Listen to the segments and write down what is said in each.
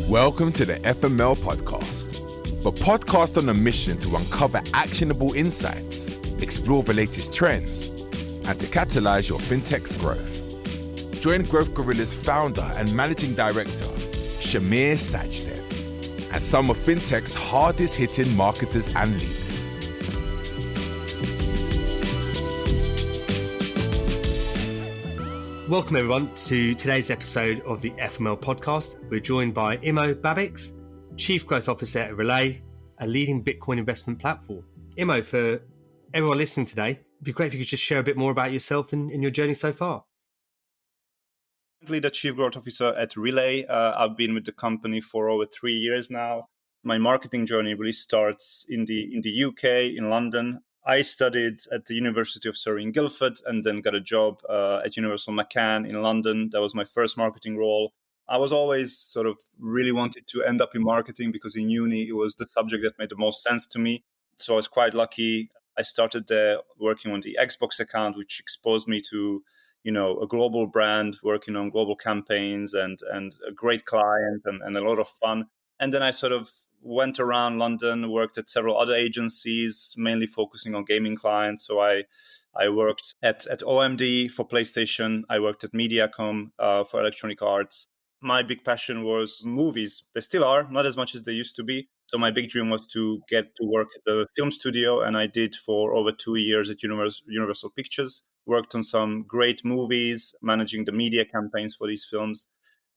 Welcome to the FML podcast, the podcast on a mission to uncover actionable insights, explore the latest trends, and to catalyze your fintech's growth. Join Growth Gorilla's founder and managing director, Shamir Sajdev, and some of fintech's hardest-hitting marketers and leaders. Welcome everyone to today's episode of the FML podcast. We're joined by Imo Bábics, Chief Growth Officer at Relai, a leading Bitcoin investment platform. Imo, for everyone listening today, it'd be great if you could just share a bit more about yourself and your journey so far. Currently the Chief Growth Officer at Relai. I've been with the company for over 3 years now. My marketing journey really starts in the UK, in London. I studied at the University of Surrey in Guildford and then got a job at Universal McCann in London. That was my first marketing role. I was always sort of really wanted to end up in marketing because in uni it was the subject that made the most sense to me. So I was quite lucky. I started there working on the Xbox account, which exposed me to, a global brand, working on global campaigns and a great client and a lot of fun. And then I sort of went around London, worked at several other agencies, mainly focusing on gaming clients. So I worked at OMD for PlayStation. I worked at Mediacom for Electronic Arts. My big passion was movies. They still are, not as much as they used to be. So my big dream was to get to work at the film studio. And I did for over 2 years at Universal Pictures. Worked on some great movies, managing the media campaigns for these films.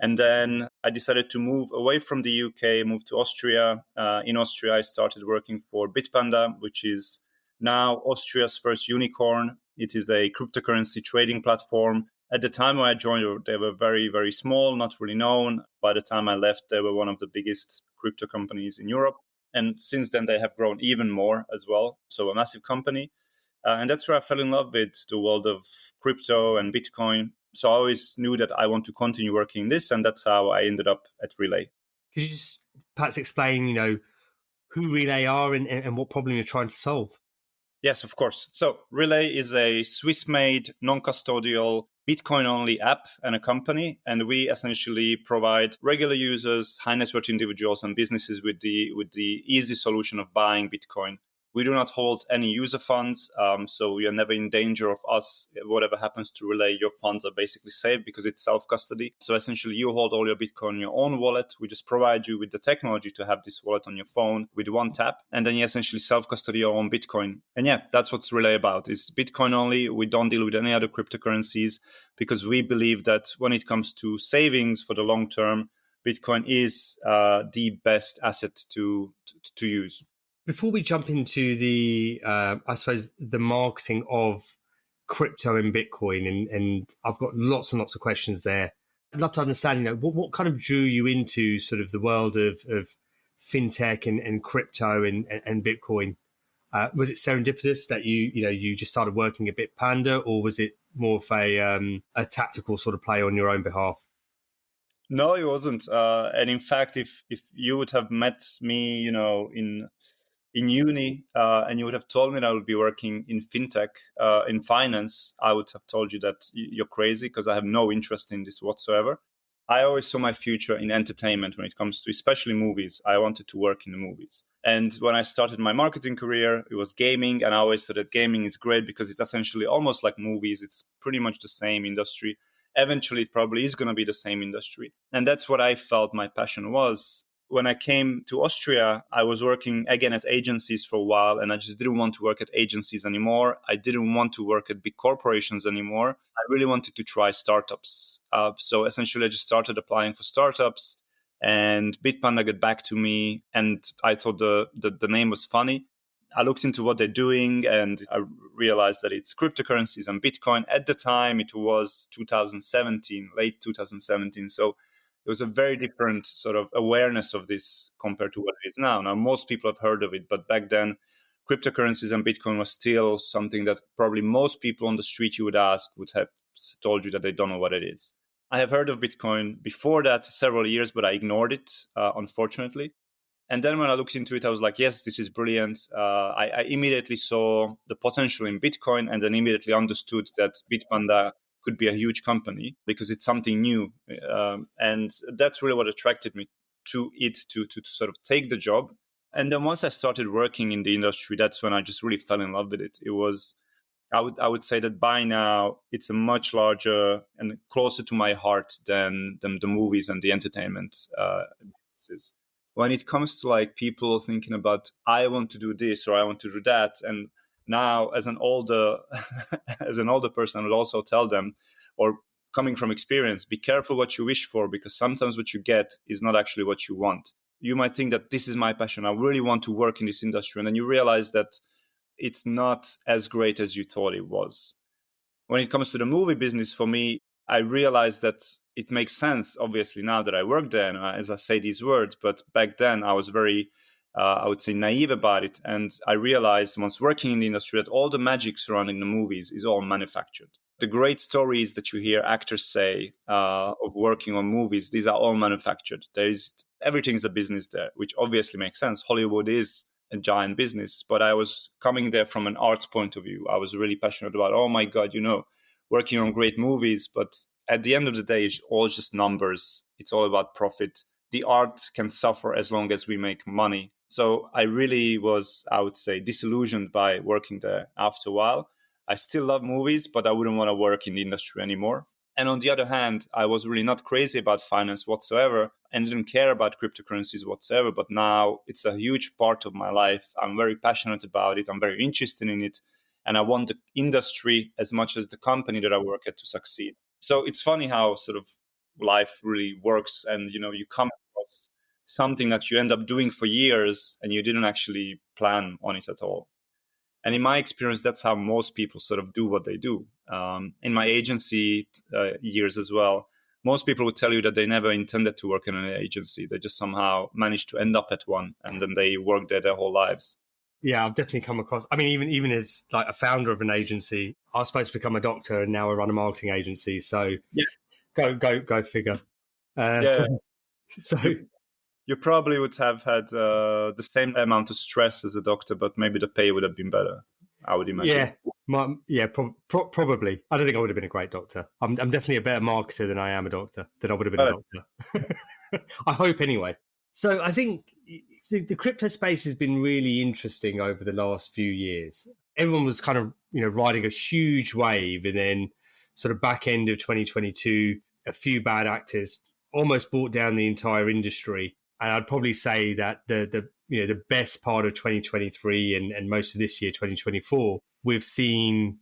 And then I decided to move away from the UK, move to Austria. In Austria, I started working for Bitpanda, which is now Austria's first unicorn. It is a cryptocurrency trading platform. At the time when I joined, they were very, very small, not really known. By the time I left, they were one of the biggest crypto companies in Europe. And since then, they have grown even more as well. So a massive company. And that's where I fell in love with the world of crypto and Bitcoin. So I always knew that I want to continue working this, and that's how I ended up at Relai. Could you just perhaps explain, who Relai are and what problem you're trying to solve? Yes, of course. So Relai is a Swiss-made, non-custodial, Bitcoin-only app and a company, and we essentially provide regular users, high-net-worth individuals, and businesses with the easy solution of buying Bitcoin. We do not hold any user funds, so we are never in danger of us. Whatever happens to Relai, your funds are basically safe because it's self-custody. So essentially, you hold all your Bitcoin in your own wallet. We just provide you with the technology to have this wallet on your phone with one tap, and then you essentially self-custody your own Bitcoin. And yeah, that's what's Relai about. It's Bitcoin only. We don't deal with any other cryptocurrencies because we believe that when it comes to savings for the long term, Bitcoin is the best asset to use. Before we jump into the marketing of crypto and Bitcoin, and I've got lots and lots of questions there. I'd love to understand, what kind of drew you into sort of the world of fintech and crypto and Bitcoin? Was it serendipitous that you just started working at Bitpanda, or was it more of a tactical sort of play on your own behalf? No, it wasn't. And in fact, if you would have met me, in uni, and you would have told me that I would be working in fintech, in finance, I would have told you that you're crazy because I have no interest in this whatsoever. I always saw my future in entertainment when it comes to especially movies. I wanted to work in the movies. And when I started my marketing career, it was gaming. And I always thought that gaming is great because it's essentially almost like movies. It's pretty much the same industry. Eventually, it probably is going to be the same industry. And that's what I felt my passion was. When I came to Austria, I was working again at agencies for a while, and I just didn't want to work at agencies anymore. I didn't want to work at big corporations anymore. I really wanted to try startups. So essentially, I just started applying for startups, and Bitpanda got back to me, and I thought the name was funny. I looked into what they're doing, and I realized that it's cryptocurrencies and Bitcoin. At the time, it was 2017, late 2017. So it was a very different sort of awareness of this compared to what it is now. Now, most people have heard of it, but back then, cryptocurrencies and Bitcoin was still something that probably most people on the street you would ask would have told you that they don't know what it is. I have heard of Bitcoin before that several years, but I ignored it, unfortunately. And then when I looked into it, I was like, yes, this is brilliant. I immediately saw the potential in Bitcoin and then immediately understood that Bitpanda could be a huge company because it's something new. And that's really what attracted me to it to sort of take the job. And then once I started working in the industry, that's when I just really fell in love with it. It was, I would say that by now it's a much larger and closer to my heart than the movies and the entertainment businesses. When it comes to like people thinking about, I want to do this or I want to do that, and now as an older person, I would also tell them, or coming from experience, be careful what you wish for, because sometimes what you get is not actually what you want. You might think that this is my passion, I really want to work in this industry, and then you realize that it's not as great as you thought it was. When it comes to the movie business, for me, I realized that it makes sense, obviously, now that I work there, and as I say these words, but back then I was very, I would say, naive about it. And I realized once working in the industry that all the magic surrounding the movies is all manufactured. The great stories that you hear actors say of working on movies, these are all manufactured. Everything's a business there, which obviously makes sense. Hollywood is a giant business, but I was coming there from an arts point of view. I was really passionate about, oh my God, working on great movies, but at the end of the day, it's all just numbers. It's all about profit. The art can suffer as long as we make money. So I really was, I would say, disillusioned by working there after a while. I still love movies, but I wouldn't want to work in the industry anymore. And on the other hand, I was really not crazy about finance whatsoever and didn't care about cryptocurrencies whatsoever. But now it's a huge part of my life. I'm very passionate about it. I'm very interested in it. And I want the industry as much as the company that I work at to succeed. So it's funny how sort of life really works. And, you come across something that you end up doing for years and you didn't actually plan on it at all. And in my experience, that's how most people sort of do what they do. In my agency years as well, most people would tell you that they never intended to work in an agency. They just somehow managed to end up at one, and then they work there their whole lives. Yeah, I've definitely come across. I mean, even as like a founder of an agency, I was supposed to become a doctor, and now I run a marketing agency. So yeah, go figure. Yeah. So you probably would have had the same amount of stress as a doctor, but maybe the pay would have been better, I would imagine. Probably. I don't think I would have been a great doctor. I'm definitely a better marketer than I am a doctor, than I would have been a doctor. I hope anyway. So I think the crypto space has been really interesting over the last few years. Everyone was kind of, riding a huge wave, and then sort of back end of 2022, a few bad actors almost brought down the entire industry. And I'd probably say that the best part of 2023 and most of this year, 2024, we've seen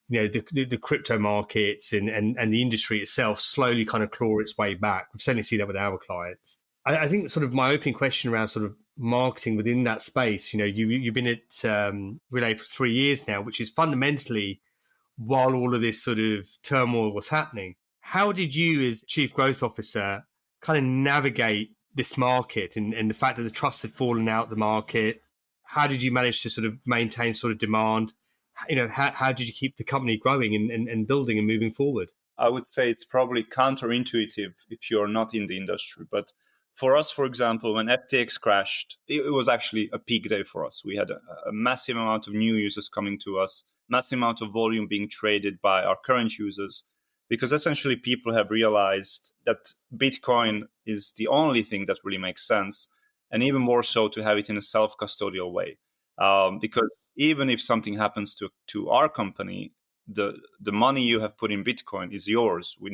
the crypto markets and the industry itself slowly kind of claw its way back. We've certainly seen that with our clients. I think sort of my opening question around sort of marketing within that space, you've been at Relai for 3 years now, which is fundamentally while all of this sort of turmoil was happening. How did you, as Chief Growth Officer, kind of navigate this market and the fact that the trust had fallen out the market? How did you manage to sort of maintain sort of demand? How did you keep the company growing and building and moving forward? I would say it's probably counterintuitive if you're not in the industry. But for us, for example, when FTX crashed, it was actually a peak day for us. We had a massive amount of new users coming to us, massive amount of volume being traded by our current users, because essentially people have realized that Bitcoin is the only thing that really makes sense, and even more so to have it in a self-custodial way. Because even if something happens to our company, the money you have put in Bitcoin is yours. We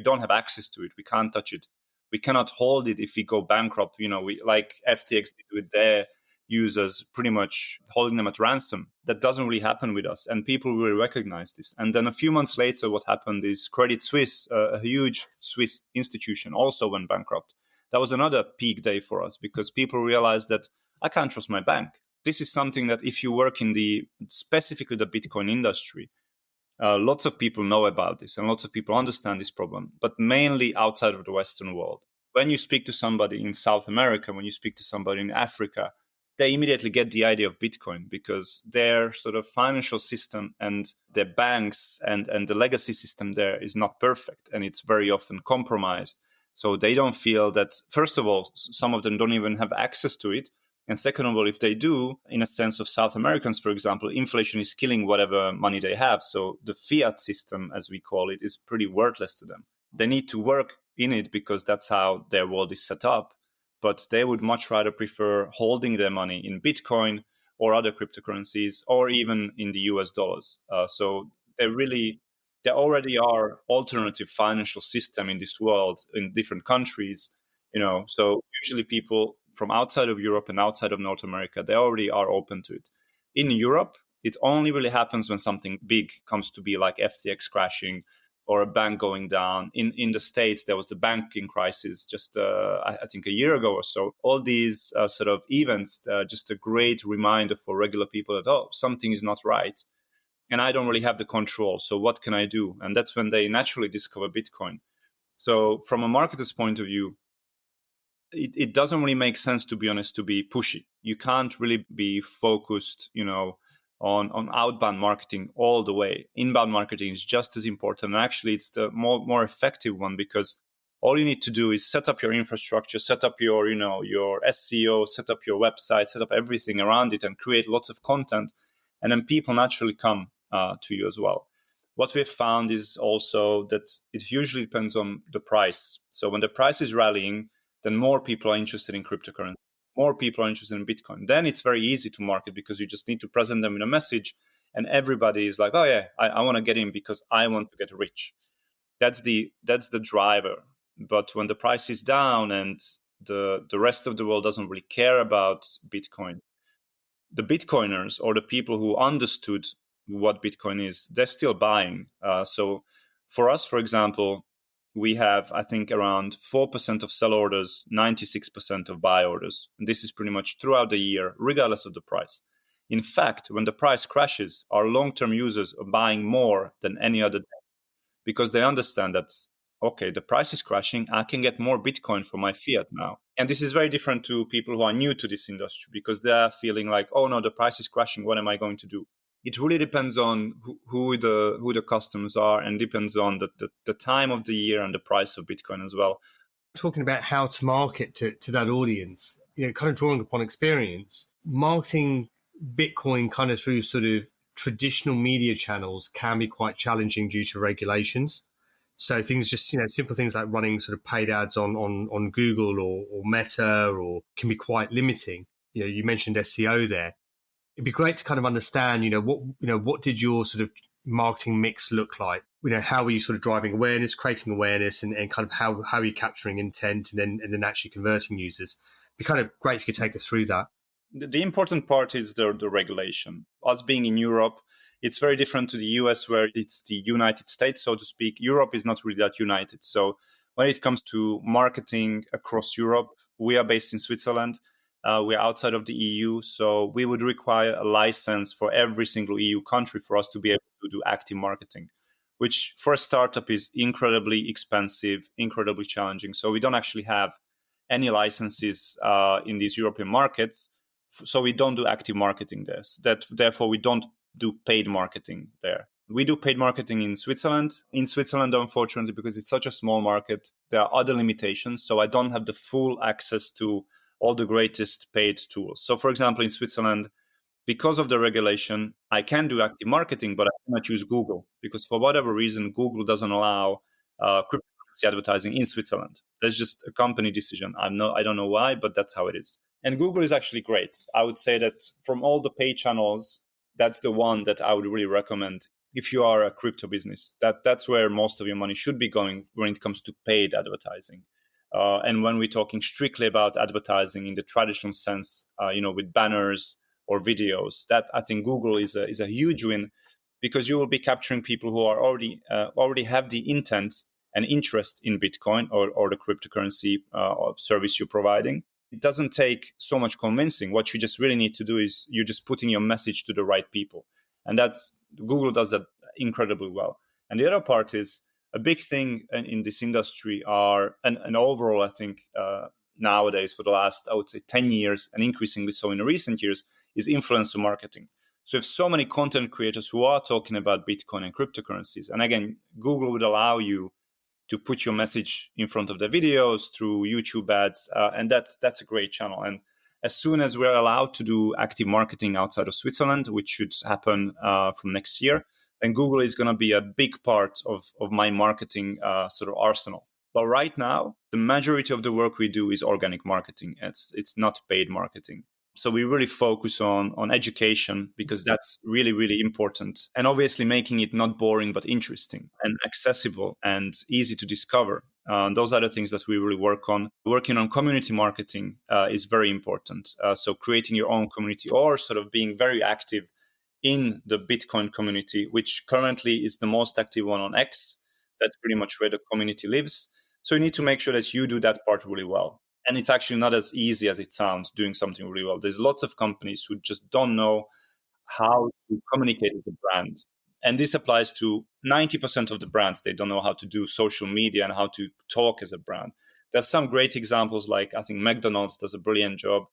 don't have access to it. We can't touch it. We cannot hold it if we go bankrupt. We like FTX did with their users, pretty much holding them at ransom. That doesn't really happen with us, and people will recognize this. And then a few months later, what happened is Credit Suisse, a huge Swiss institution, also went bankrupt. That was another peak day for us because people realized that I can't trust my bank. This is something that if you work in specifically the Bitcoin industry, lots of people know about this and lots of people understand this problem, but mainly outside of the Western world. When you speak to somebody in South America, when you speak to somebody in Africa, they immediately get the idea of Bitcoin because their sort of financial system and their banks and the legacy system there is not perfect, and it's very often compromised. So they don't feel that, first of all, some of them don't even have access to it. And second of all, if they do, in a sense of South Americans, for example, inflation is killing whatever money they have. So the fiat system, as we call it, is pretty worthless to them. They need to work in it because that's how their world is set up. but they would much rather prefer holding their money in Bitcoin or other cryptocurrencies, or even in the US dollars. So there already are alternative financial system in this world in different countries, so usually people from outside of Europe and outside of North America, they already are open to it. In Europe, it only really happens when something big comes to be, like FTX crashing or a bank going down. In the States, there was the banking crisis just, I think, a year ago or so. All these sort of events, just a great reminder for regular people that, oh, something is not right. And I don't really have the control. So what can I do? And that's when they naturally discover Bitcoin. So from a marketer's point of view, it doesn't really make sense, to be honest, to be pushy. You can't really be focused, on outbound marketing all the way. Inbound marketing is just as important. And actually, it's the more effective one, because all you need to do is set up your infrastructure, set up your, your SEO, set up your website, set up everything around it, and create lots of content. And then people naturally come to you as well. What we've found is also that it usually depends on the price. So when the price is rallying, then more people are interested in cryptocurrency. More people are interested in Bitcoin. Then it's very easy to market, because you just need to present them in a message, and everybody is like, oh yeah, I want to get in because I want to get rich. That's the driver. But when the price is down and the rest of the world doesn't really care about Bitcoin, the Bitcoiners, or the people who understood what Bitcoin is, they're still buying. So for us, for example, we have, I think, around 4% of sell orders, 96% of buy orders. And this is pretty much throughout the year, regardless of the price. In fact, when the price crashes, our long-term users are buying more than any other day, because they understand that, okay, the price is crashing, I can get more Bitcoin for my fiat now. And this is very different to people who are new to this industry, because they are feeling like, oh no, the price is crashing, what am I going to do? It really depends on who the customers are, and depends on the time of the year and the price of Bitcoin as well. Talking about how to market to that audience, kind of drawing upon experience, marketing Bitcoin kind of through sort of traditional media channels can be quite challenging due to regulations. So things just, simple things like running sort of paid ads on Google or Meta, or can be quite limiting. You mentioned SEO there. It'd be great to kind of understand, what did your sort of marketing mix look like? How were you sort of driving awareness, creating awareness, and kind of how are you capturing intent and then actually converting users? It'd be kind of great if you could take us through that. The important part is the regulation. Us being in Europe, it's very different to the US, where it's the United States, so to speak. Europe is not really that united. So when it comes to marketing across Europe, we are based in Switzerland. We're outside of the EU, so we would require a license for every single EU country for us to be able to do active marketing, which for a startup is incredibly expensive, incredibly challenging. So we don't actually have any licenses in these European markets, so we don't do active marketing there. Therefore, we don't do paid marketing there. We do paid marketing in Switzerland. In Switzerland, unfortunately, because it's such a small market, there are other limitations. So I don't have the full access to all the greatest paid tools. So, for example, in Switzerland, because of the regulation, I can do active marketing, but I cannot use Google, because for whatever reason, Google doesn't allow cryptocurrency advertising in Switzerland. That's just a company decision. I don't know why, but that's how it is. And Google is actually great. I would say that from all the paid channels, that's the one that I would really recommend if you are a crypto business. That's where most of your money should be going when it comes to paid advertising. And when we're talking strictly about advertising in the traditional sense, with banners or videos, that I think Google is a huge win, because you will be capturing people who are already have the intent and interest in Bitcoin or the cryptocurrency service you're providing. It doesn't take so much convincing. What you just really need to do is you're just putting your message to the right people. And Google does that incredibly well. And the other part is a big thing in this industry and overall, I think nowadays for the last, I would say 10 years, and increasingly so in the recent years, is influencer marketing. So if so many content creators who are talking about Bitcoin and cryptocurrencies, and again, Google would allow you to put your message in front of the videos through YouTube ads, and that's a great channel. And as soon as we're allowed to do active marketing outside of Switzerland, which should happen from next year, then Google is going to be a big part of my marketing sort of arsenal. But right now, the majority of the work we do is organic marketing. It's not paid marketing. So we really focus on education because that's really, really important. And obviously making it not boring, but interesting and accessible and easy to discover. Those are the things that we really work on. Working on community marketing is very important. So creating your own community or sort of being very active in the Bitcoin community, which currently is the most active one on X. That's pretty much where the community lives. So you need to make sure that you do that part really well. And it's actually not as easy as it sounds doing something really well. There's lots of companies who just don't know how to communicate as a brand. And this applies to 90% of the brands. They don't know how to do social media and how to talk as a brand. There's some great examples, like I think McDonald's does a brilliant job.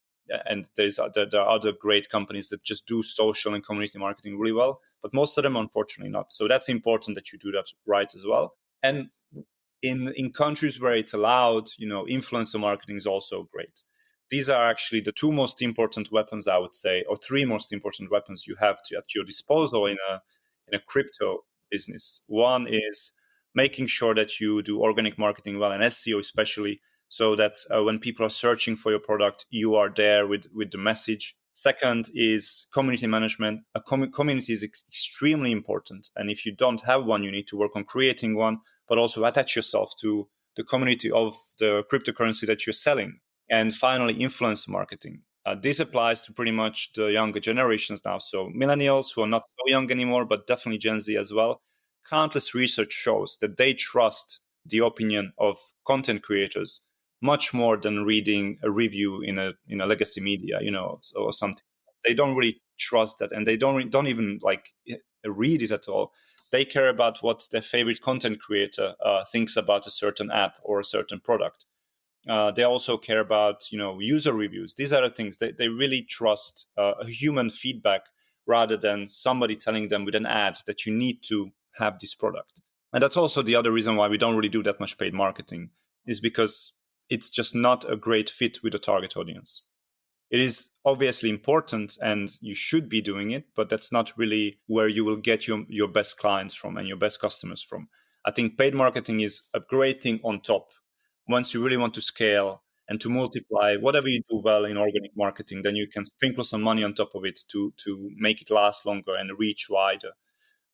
And there are other great companies that just do social and community marketing really well. But most of them, unfortunately, not. So that's important that you do that right as well. And in countries where it's allowed, influencer marketing is also great. These are actually the two most important weapons, I would say, or three most important weapons you have at your disposal in a crypto business. One is making sure that you do organic marketing well, and SEO especially, so that when people are searching for your product, you are there with the message. Second is community management. A community is extremely important. And if you don't have one, you need to work on creating one, but also attach yourself to the community of the cryptocurrency that you're selling. And finally, influence marketing. This applies to pretty much the younger generations now. So millennials who are not so young anymore, but definitely Gen Z as well. Countless research shows that they trust the opinion of content creators much more than reading a review in a legacy media, or something. They don't really trust that, and they don't even read it at all. They care about what their favorite content creator thinks about a certain app or a certain product. They also care about user reviews. These are the things they really trust a human feedback rather than somebody telling them with an ad that you need to have this product. And that's also the other reason why we don't really do that much paid marketing, is because it's just not a great fit with the target audience. It is obviously important and you should be doing it, but that's not really where you will get your best clients from and your best customers from. I think paid marketing is a great thing on top. Once you really want to scale and to multiply whatever you do well in organic marketing, then you can sprinkle some money on top of it to make it last longer and reach wider.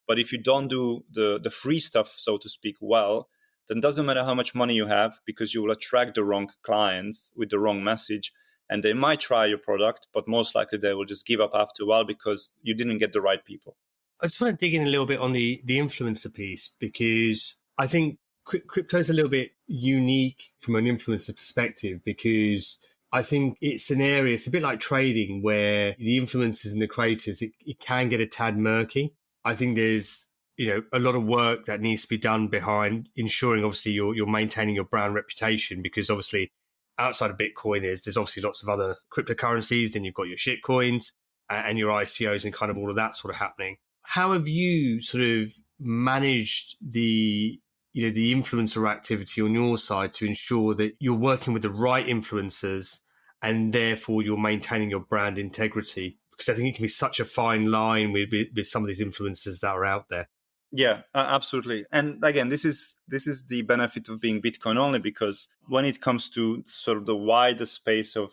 But if you don't do the free stuff, so to speak, well, then it doesn't matter how much money you have, because you will attract the wrong clients with the wrong message. And they might try your product, but most likely they will just give up after a while because you didn't get the right people. I just want to dig in a little bit on the influencer piece, because I think crypto is a little bit unique from an influencer perspective, because I think it's an area, it's a bit like trading, where the influencers and the creators, it can get a tad murky. I think there's a lot of work that needs to be done behind ensuring, obviously, you're maintaining your brand reputation, because obviously outside of Bitcoin, there's obviously lots of other cryptocurrencies. Then you've got your shit coins and your ICOs and kind of all of that sort of happening. How have you sort of managed the influencer activity on your side to ensure that you're working with the right influencers and therefore you're maintaining your brand integrity? Because I think it can be such a fine line with some of these influencers that are out there. Yeah, absolutely. And again, this is the benefit of being Bitcoin only, because when it comes to sort of the wider space of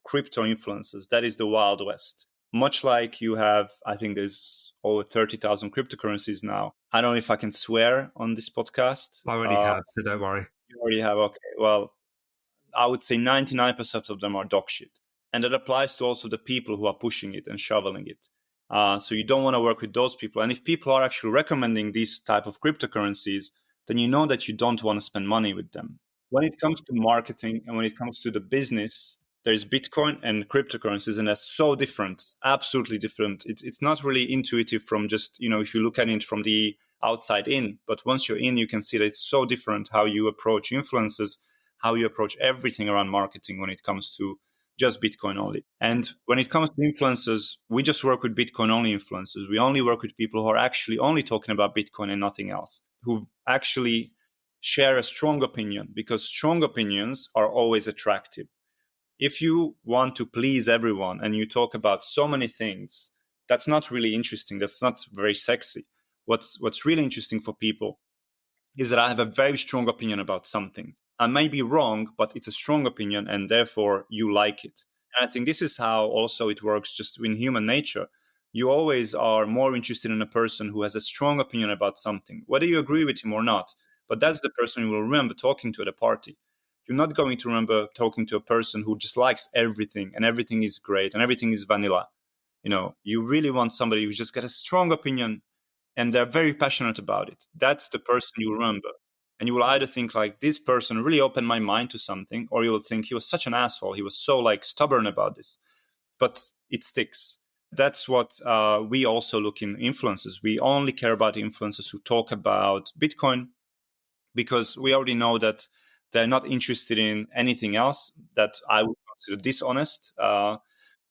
crypto influencers, that is the Wild West. Much like you have, I think there's over 30,000 cryptocurrencies now. I don't know if I can swear on this podcast. I already have, so don't worry. You already have? Okay. Well, I would say 99% of them are dog shit. And that applies to also the people who are pushing it and shoveling it. So you don't want to work with those people. And if people are actually recommending these type of cryptocurrencies, then you know that you don't want to spend money with them. When it comes to marketing and when it comes to the business, there's Bitcoin and cryptocurrencies, and that's so different, absolutely different. It's not really intuitive from just, if you look at it from the outside in. But once you're in, you can see that it's so different how you approach influencers, how you approach everything around marketing when it comes to just Bitcoin only. And when it comes to influencers, we just work with Bitcoin only influencers. We only work with people who are actually only talking about Bitcoin and nothing else, who actually share a strong opinion, because strong opinions are always attractive. If you want to please everyone and you talk about so many things, that's not really interesting. That's not very sexy. What's really interesting for people is that I have a very strong opinion about something. I may be wrong, but it's a strong opinion and therefore you like it. And I think this is how also it works just in human nature. You always are more interested in a person who has a strong opinion about something, whether you agree with him or not. But that's the person you will remember talking to at a party. You're not going to remember talking to a person who just likes everything and everything is great and everything is vanilla. You really want somebody who's just got a strong opinion and they're very passionate about it. That's the person you remember. And you will either think like, this person really opened my mind to something, or you will think he was such an asshole. He was so like stubborn about this, but it sticks. That's what we also look in influencers. We only care about influencers who talk about Bitcoin because we already know that they're not interested in anything else that I would consider dishonest.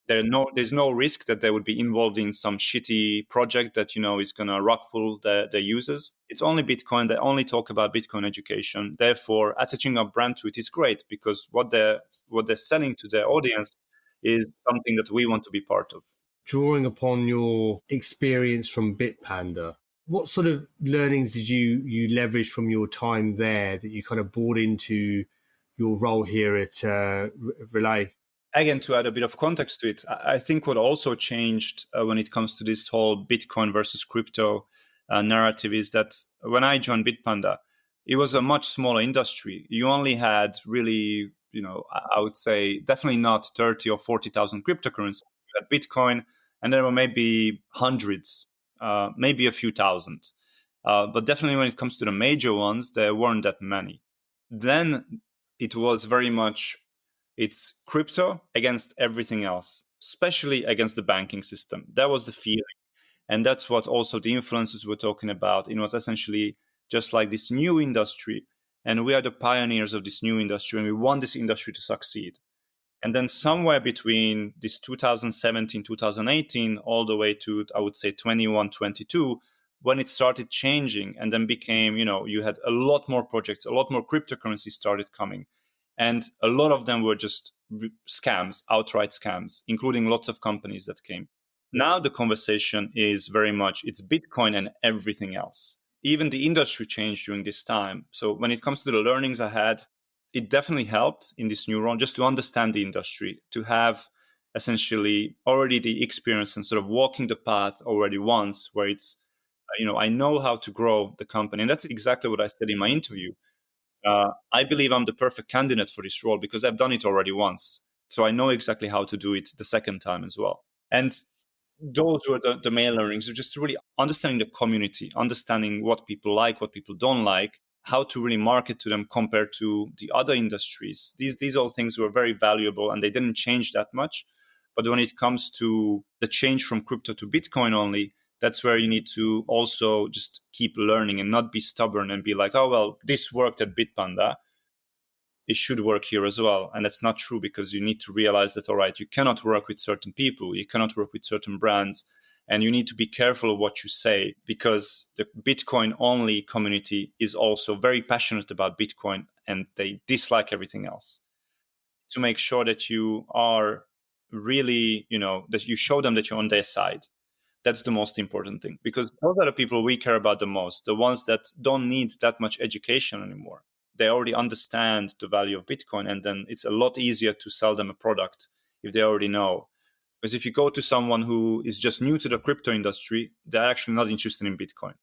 There's no risk that they would be involved in some shitty project that is going to rug pull the users. It's only Bitcoin. They only talk about Bitcoin education. Therefore, attaching a brand to it is great because what they're selling to their audience is something that we want to be part of. Drawing upon your experience from Bitpanda, what sort of learnings did you leverage from your time there that you kind of brought into your role here at Relai? Again, to add a bit of context to it, I think what also changed when it comes to this whole Bitcoin versus crypto narrative is that when I joined Bitpanda, it was a much smaller industry. You only had really, I would say definitely not 30 or 40,000 cryptocurrencies. You had Bitcoin, and there were maybe hundreds, maybe a few thousand. But definitely when it comes to the major ones, there weren't that many. Then it was very much, it's crypto against everything else, especially against the banking system. That was the feeling. And that's what also the influencers were talking about. It was essentially just like this new industry. And we are the pioneers of this new industry, and we want this industry to succeed. And then somewhere between this 2017, 2018, all the way to, I would say, 21, 22, when it started changing and then became, you had a lot more projects, a lot more cryptocurrencies started coming. And a lot of them were just scams, outright scams, including lots of companies that came. Now the conversation is very much, it's Bitcoin and everything else. Even the industry changed during this time. So when it comes to the learnings I had, it definitely helped in this new role just to understand the industry, to have essentially already the experience and sort of walking the path already once, where it's, I know how to grow the company. And that's exactly what I said in my interview. I believe I'm the perfect candidate for this role because I've done it already once. So I know exactly how to do it the second time as well. And those were the main learnings, just really understanding the community, understanding what people like, what people don't like, how to really market to them compared to the other industries. These all things were very valuable and they didn't change that much. But when it comes to the change from crypto to Bitcoin only, that's where you need to also just keep learning and not be stubborn and be like, oh, well, this worked at Bitpanda, it should work here as well. And that's not true, because you need to realize that, all right, you cannot work with certain people, you cannot work with certain brands, and you need to be careful of what you say, because the Bitcoin only community is also very passionate about Bitcoin and they dislike everything else. To make sure that you are really, that you show them that you're on their side. That's the most important thing, because those are the people we care about the most, the ones that don't need that much education anymore. They already understand the value of Bitcoin, and then it's a lot easier to sell them a product if they already know. Because if you go to someone who is just new to the crypto industry, they're actually not interested in Bitcoin.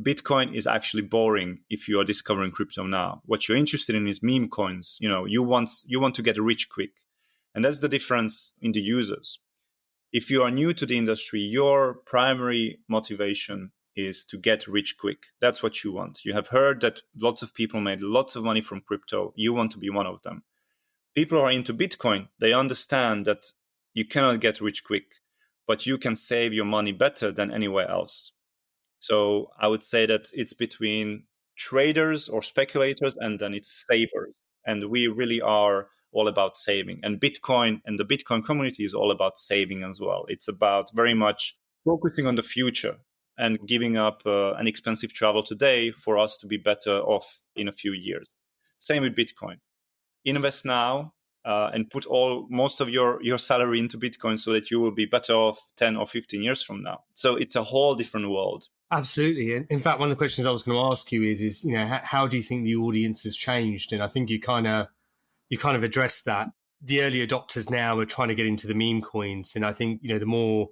Bitcoin is actually boring if you are discovering crypto now. What you're interested in is meme coins. You want to get rich quick. And that's the difference in the users. If you are new to the industry, your primary motivation is to get rich quick. That's what you want. You have heard that lots of people made lots of money from crypto. You want to be one of them. People who are into Bitcoin, they understand that you cannot get rich quick, but you can save your money better than anywhere else. So I would say that it's between traders or speculators, and then it's savers. And we really are all about saving. And Bitcoin and the Bitcoin community is all about saving as well. It's about very much focusing on the future and giving up an expensive travel today for us to be better off in a few years. Same with Bitcoin. Invest now and put most of your salary into Bitcoin so that you will be better off 10 or 15 years from now. So it's a whole different world. Absolutely. And in fact, one of the questions I was going to ask you is how do you think the audience has changed? And I think you kind of addressed that. The early adopters now are trying to get into the meme coins, and I think the more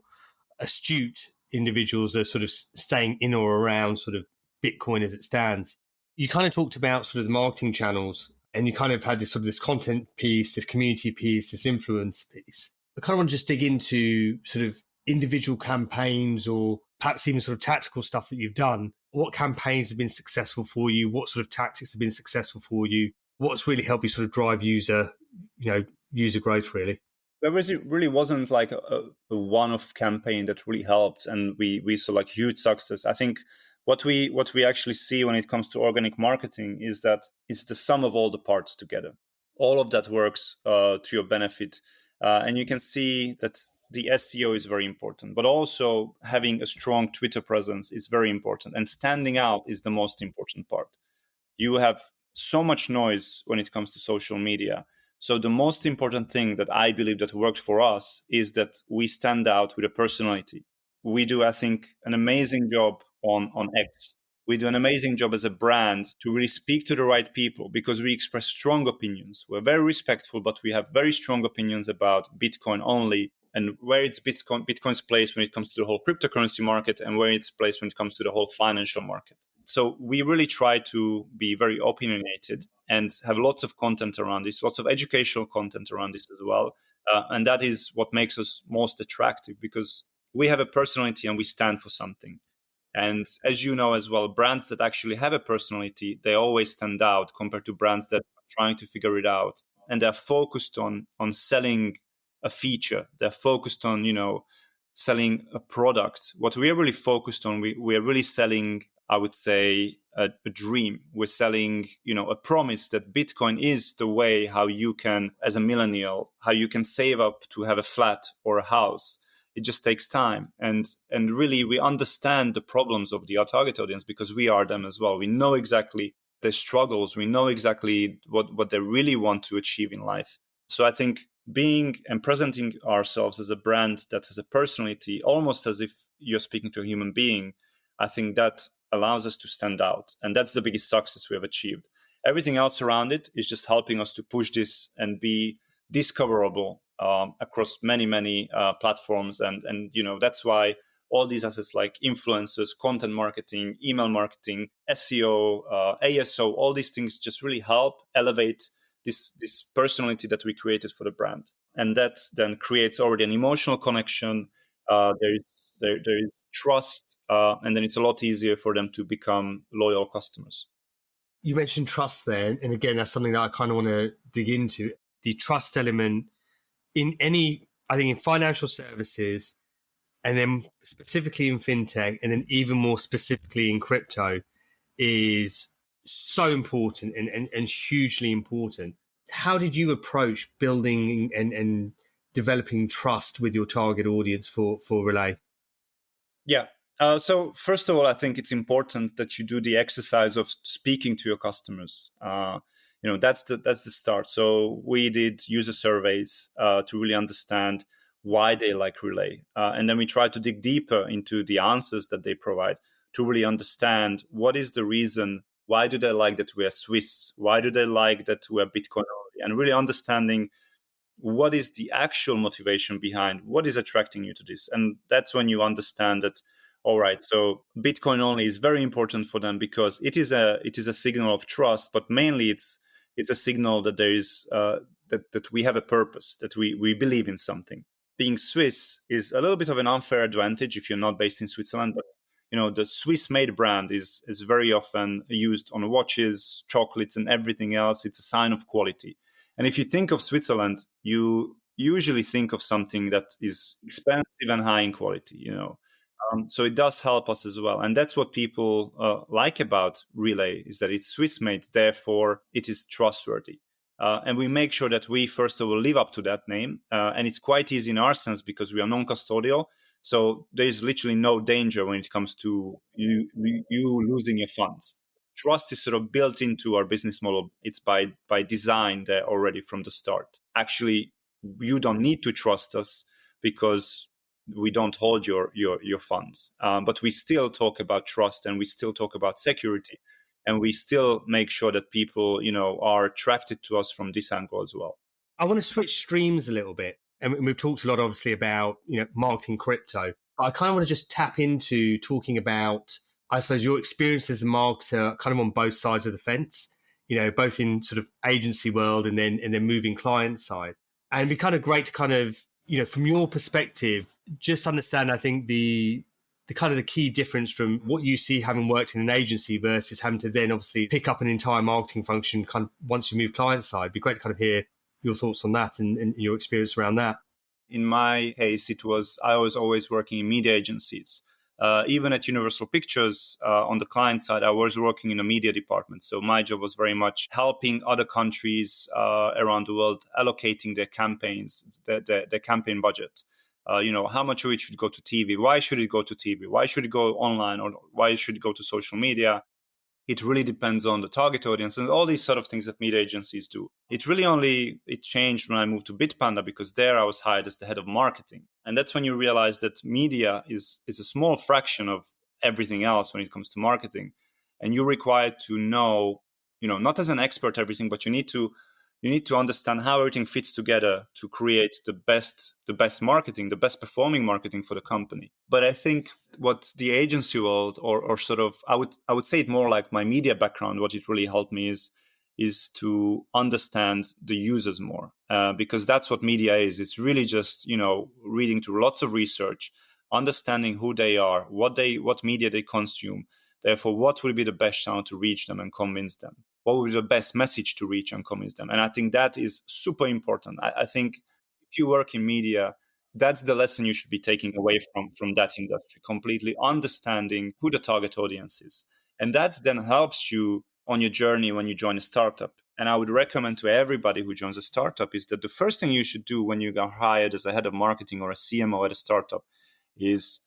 astute individuals are sort of staying in or around sort of Bitcoin as it stands. You kind of talked about sort of the marketing channels, and you kind of had this sort of this content piece, this community piece, this influence piece. I kind of want to just dig into sort of individual campaigns or perhaps even sort of tactical stuff that you've done. What campaigns have been successful for you? What sort of tactics have been successful for you? What's really helped you sort of drive user growth really? There really wasn't like a one-off campaign that really helped, and we saw like huge success. I think what we actually see when it comes to organic marketing is that it's the sum of all the parts together. All of that works to your benefit, and you can see that the SEO is very important, but also having a strong Twitter presence is very important, and standing out is the most important part. You have so much noise when it comes to social media. So the most important thing that I believe that worked for us is that we stand out with a personality. We do, I think, an amazing job on X. We do an amazing job as a brand to really speak to the right people because we express strong opinions. We're very respectful, but we have very strong opinions about Bitcoin only and where it's Bitcoin's place when it comes to the whole cryptocurrency market and where it's placed when it comes to the whole financial market. So we really try to be very opinionated and have lots of content around this, lots of educational content around this as well. And that is what makes us most attractive because we have a personality and we stand for something. And as you know as well, brands that actually have a personality, they always stand out compared to brands that are trying to figure it out. And they're focused on selling a feature. They're focused on, selling a product. What we are really focused on, we are really selling, I would say, a dream. We're selling, a promise that Bitcoin is the way how you can, as a millennial, how you can save up to have a flat or a house. It just takes time. And really, we understand the problems of the target audience because we are them as well. We know exactly their struggles. We know exactly what they really want to achieve in life. So I think being and presenting ourselves as a brand that has a personality, almost as if you're speaking to a human being, I think that allows us to stand out. And that's the biggest success we have achieved. Everything else around it is just helping us to push this and be discoverable across many platforms. And that's why all these assets like influencers, content marketing, email marketing, SEO, ASO, all these things just really help elevate this personality that we created for the brand. And that then creates already an emotional connection. There is trust, and then it's a lot easier for them to become loyal customers. You mentioned trust there, and again, that's something that I kind of want to dig into. The trust element in in financial services, and then specifically in fintech, and then even more specifically in crypto, is so important and hugely important. How did you approach building and developing trust with your target audience for Relai? Yeah. So first of all, I think it's important that you do the exercise of speaking to your customers. That's the start. So we did user surveys to really understand why they like Relai, and then we try to dig deeper into the answers that they provide to really understand what is the reason. Why do they like that we are Swiss? Why do they like that we are Bitcoin only? And really understanding what is the actual motivation behind what is attracting you to this. And that's when you understand that, all right, so Bitcoin only is very important for them because it is a signal of trust, but mainly it's a signal that there is that we have a purpose, that we believe in something. Being Swiss is a little bit of an unfair advantage if you're not based in Switzerland, but the Swiss-made brand is very often used on watches, chocolates, and everything else. It's a sign of quality. And if you think of Switzerland, you usually think of something that is expensive and high in quality, So it does help us as well. And that's what people like about Relai, is that it's Swiss-made, therefore it is trustworthy. And we make sure that we, first of all, live up to that name. And it's quite easy in our sense because we are non-custodial. So there's literally no danger when it comes to you losing your funds. Trust is sort of built into our business model. It's by design there already from the start. Actually, you don't need to trust us because we don't hold your funds. But we still talk about trust, and we still talk about security, and we still make sure that people, are attracted to us from this angle as well. I want to switch streams a little bit. And we've talked a lot, obviously, about, marketing crypto. I kind of want to just tap into talking about, I suppose, your experience as a marketer kind of on both sides of the fence, both in sort of agency world and then moving client side. And it'd be kind of great to kind of, from your perspective, just understand, I think, the kind of the key difference from what you see having worked in an agency versus having to then obviously pick up an entire marketing function kind of once you move client side. It'd be great to kind of hear your thoughts on that and your experience around that. In my case, I was always working in media agencies. Even at Universal Pictures, on the client side, I was working in a media department. So my job was very much helping other countries around the world allocating their campaigns, their campaign budget. How much of it should go to TV? Why should it go to TV? Why should it go online? Or why should it go to social media? It really depends on the target audience and all these sort of things that media agencies do. It changed when I moved to Bitpanda, because there I was hired as the head of marketing. And that's when you realize that media is a small fraction of everything else when it comes to marketing. And you're required to know, not as an expert everything, but you need to understand how everything fits together to create the best marketing, the best performing marketing for the company. But I think what the agency world, or sort of, I would say it more like my media background, what it really helped me is to understand the users more, because that's what media is. It's really just, reading through lots of research, understanding who they are, what media they consume, therefore what will be the best channel to reach them and convince them. What would be the best message to reach and convince them? And I think that is super important. I think if you work in media, that's the lesson you should be taking away from that industry, completely understanding who the target audience is. And that then helps you on your journey when you join a startup. And I would recommend to everybody who joins a startup is that the first thing you should do when you are hired as a head of marketing or a CMO at a startup is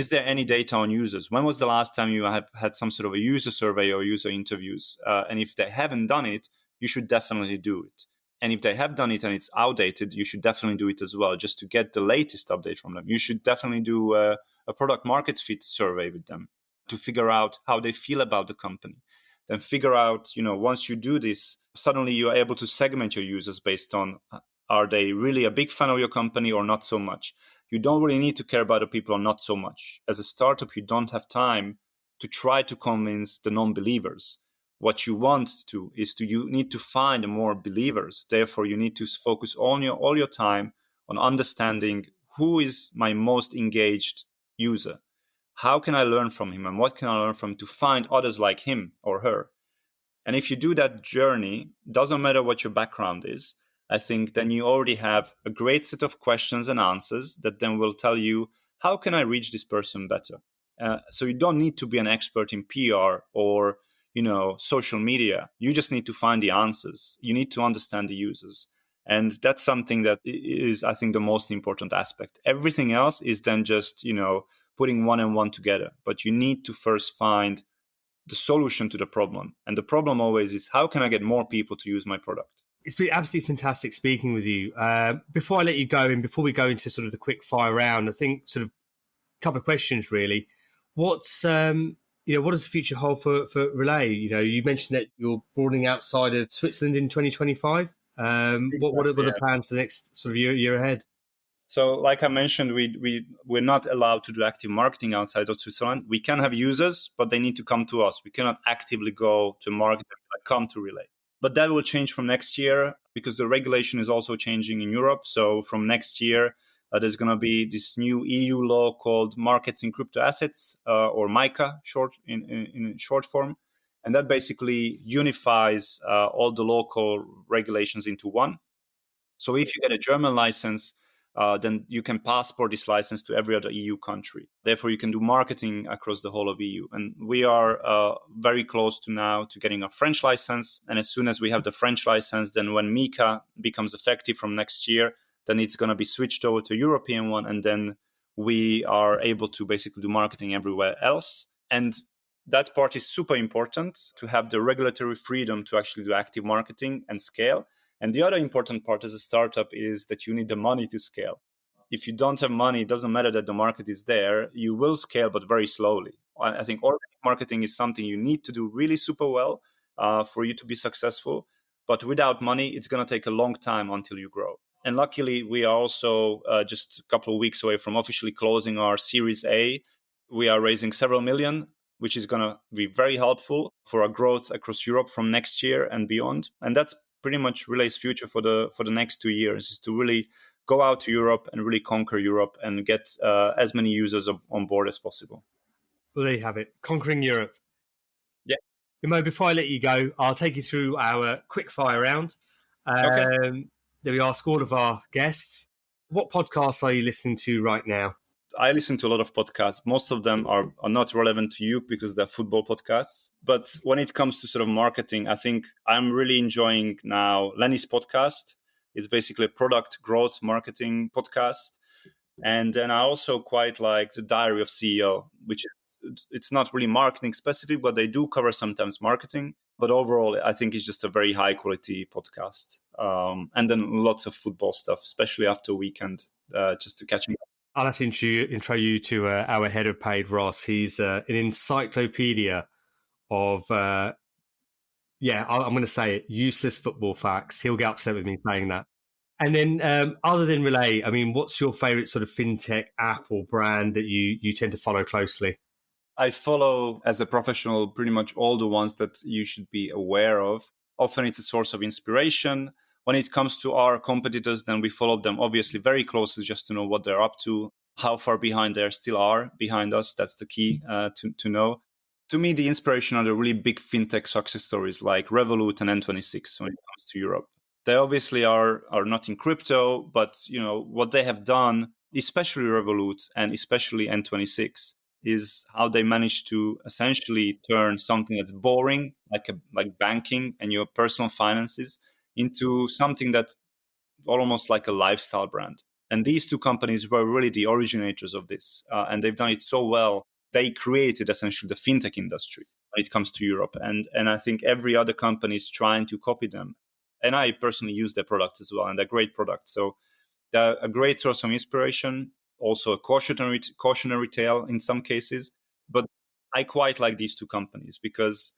there any data on users? When was the last time you have had some sort of a user survey or user interviews? And if they haven't done it, you should definitely do it. And if they have done it and it's outdated, you should definitely do it as well, just to get the latest update from them. You should definitely do a product market fit survey with them to figure out how they feel about the company. Then figure out, once you do this, suddenly you're able to segment your users based on, are they really a big fan of your company or not so much? You don't really need to care about the people or not so much. As a startup, you don't have time to try to convince the non-believers. What you want to is you need to find more believers. Therefore, you need to focus all your time on understanding who is my most engaged user. How can I learn from him, and what can I learn from him to find others like him or her? And if you do that journey, doesn't matter what your background is, I think then you already have a great set of questions and answers that then will tell you, how can I reach this person better? So you don't need to be an expert in PR or, social media. You just need to find the answers. You need to understand the users. And that's something that is, I think, the most important aspect. Everything else is then just, putting one and one together. But you need to first find the solution to the problem. And the problem always is, how can I get more people to use my product? It's been absolutely fantastic speaking with you. Before I let you go, and before we go into sort of the quick fire round, I think sort of a couple of questions really. What does the future hold for Relai? You mentioned that you're broadening outside of Switzerland in 2025. What are the plans for the next sort of year ahead? So, like I mentioned, we're not allowed to do active marketing outside of Switzerland. We can have users, but they need to come to us. We cannot actively go to market and come to Relai. But that will change from next year, because the regulation is also changing in Europe. So from next year, there's going to be this new EU law called Markets in Crypto Assets, or MiCA in short form. And that basically unifies all the local regulations into one. So if you get a German license, then you can passport this license to every other EU country. Therefore, you can do marketing across the whole of EU. And we are very close to getting a French license. And as soon as we have the French license, then when MiCA becomes effective from next year, then it's going to be switched over to European one. And then we are able to basically do marketing everywhere else. And that part is super important, to have the regulatory freedom to actually do active marketing and scale. And the other important part as a startup is that you need the money to scale. if you don't have money, it doesn't matter that the market is there. You will scale, but very slowly. I think organic marketing is something you need to do really super well for you to be successful. But without money, it's going to take a long time until you grow. And luckily, we are also just a couple of weeks away from officially closing our Series A. We are raising several million, which is going to be very helpful for our growth across Europe from next year and beyond. And that's pretty much Relay's future for the next 2 years, is to really go out to Europe and really conquer Europe and get as many users on board as possible. Well, there you have it. Conquering Europe. Yeah. Imo, before I let you go, I'll take you through our quick fire round. Okay. That we ask all of our guests. What podcasts are you listening to right now? I listen to a lot of podcasts. Most of them are not relevant to you because they're football podcasts. But when it comes to sort of marketing, I think I'm really enjoying now Lenny's podcast. It's basically a product growth marketing podcast. And then I also quite like the Diary of CEO, which it's not really marketing specific, but they do cover sometimes marketing. But overall, I think it's just a very high quality podcast. And then lots of football stuff, especially after weekend, just to catch me up. I'll have to intro you to our head of paid, Ross. He's an encyclopedia of, I'm going to say it, useless football facts. He'll get upset with me saying that. And then other than Relay, I mean, what's your favourite sort of fintech app or brand that you tend to follow closely? I follow, as a professional, pretty much all the ones that you should be aware of. Often it's a source of inspiration. When it comes to our competitors, then we follow them obviously very closely just to know what they're up to, how far behind they still are behind us. That's the key to know. To me, the inspiration are the really big fintech success stories like Revolut and N26 when it comes to Europe. They obviously are not in crypto, but what they have done, especially Revolut and especially N26, is how they managed to essentially turn something that's boring, like banking and your personal finances, into something that's almost like a lifestyle brand. And these two companies were really the originators of this. And they've done it so well. They created essentially the fintech industry when it comes to Europe. And I think every other company is trying to copy them. And I personally use their products as well. And they're great products. So they're a great source of inspiration, also a cautionary tale in some cases. But I quite like these two companies because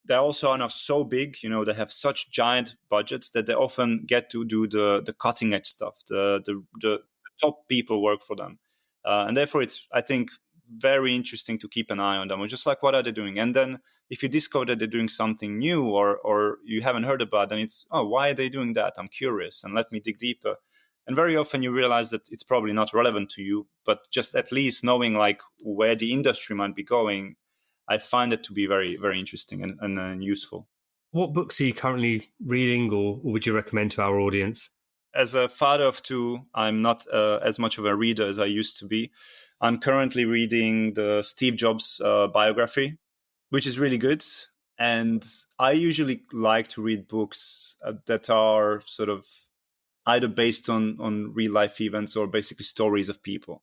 they also are now so big, they have such giant budgets that they often get to do the cutting edge stuff. The top people work for them. And therefore, it's, I think, very interesting to keep an eye on them. Or just like, what are they doing? And then if you discover that they're doing something new or you haven't heard about, then it's, why are they doing that? I'm curious and let me dig deeper. And very often you realize that it's probably not relevant to you, but just at least knowing like where the industry might be going, I find it to be very, very interesting and useful. What books are you currently reading or would you recommend to our audience? As a father of two, I'm not as much of a reader as I used to be. I'm currently reading the Steve Jobs biography, which is really good. And I usually like to read books that are sort of either based on real life events or basically stories of people.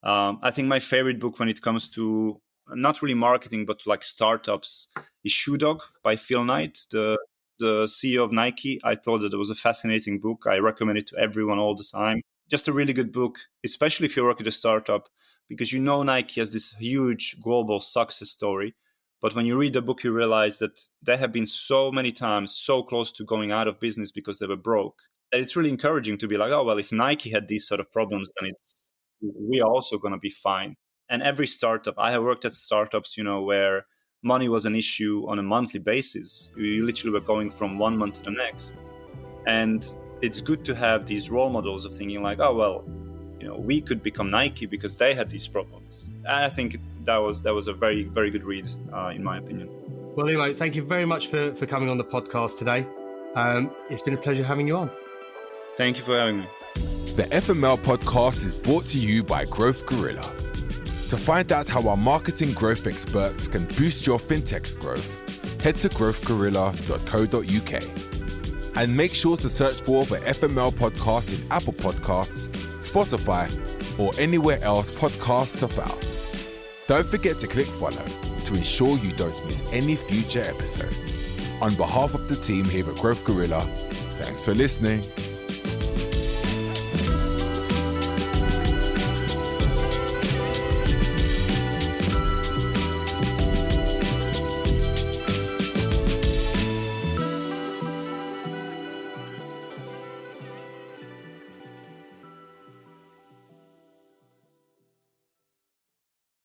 I think my favorite book when it comes to not really marketing, but to like startups is Shoe Dog by Phil Knight, the CEO of Nike. I thought that it was a fascinating book. I recommend it to everyone all the time. Just a really good book, especially if you work at a startup, because Nike has this huge global success story. But when you read the book, you realize that they have been so many times so close to going out of business because they were broke. And it's really encouraging to be like, if Nike had these sort of problems, then we are also going to be fine. And every startup, I have worked at startups, where money was an issue on a monthly basis. You literally were going from one month to the next. And it's good to have these role models of thinking like, we could become Nike because they had these problems. And I think that was a very, very good read, in my opinion. Well, Imo, thank you very much for coming on the podcast today. It's been a pleasure having you on. Thank you for having me. The FML podcast is brought to you by Growth Gorilla. To find out how our marketing growth experts can boost your fintech's growth, head to growthgorilla.co.uk. And make sure to search for the FML podcast in Apple Podcasts, Spotify, or anywhere else podcasts are found. Don't forget to click follow to ensure you don't miss any future episodes. On behalf of the team here at Growth Gorilla, thanks for listening.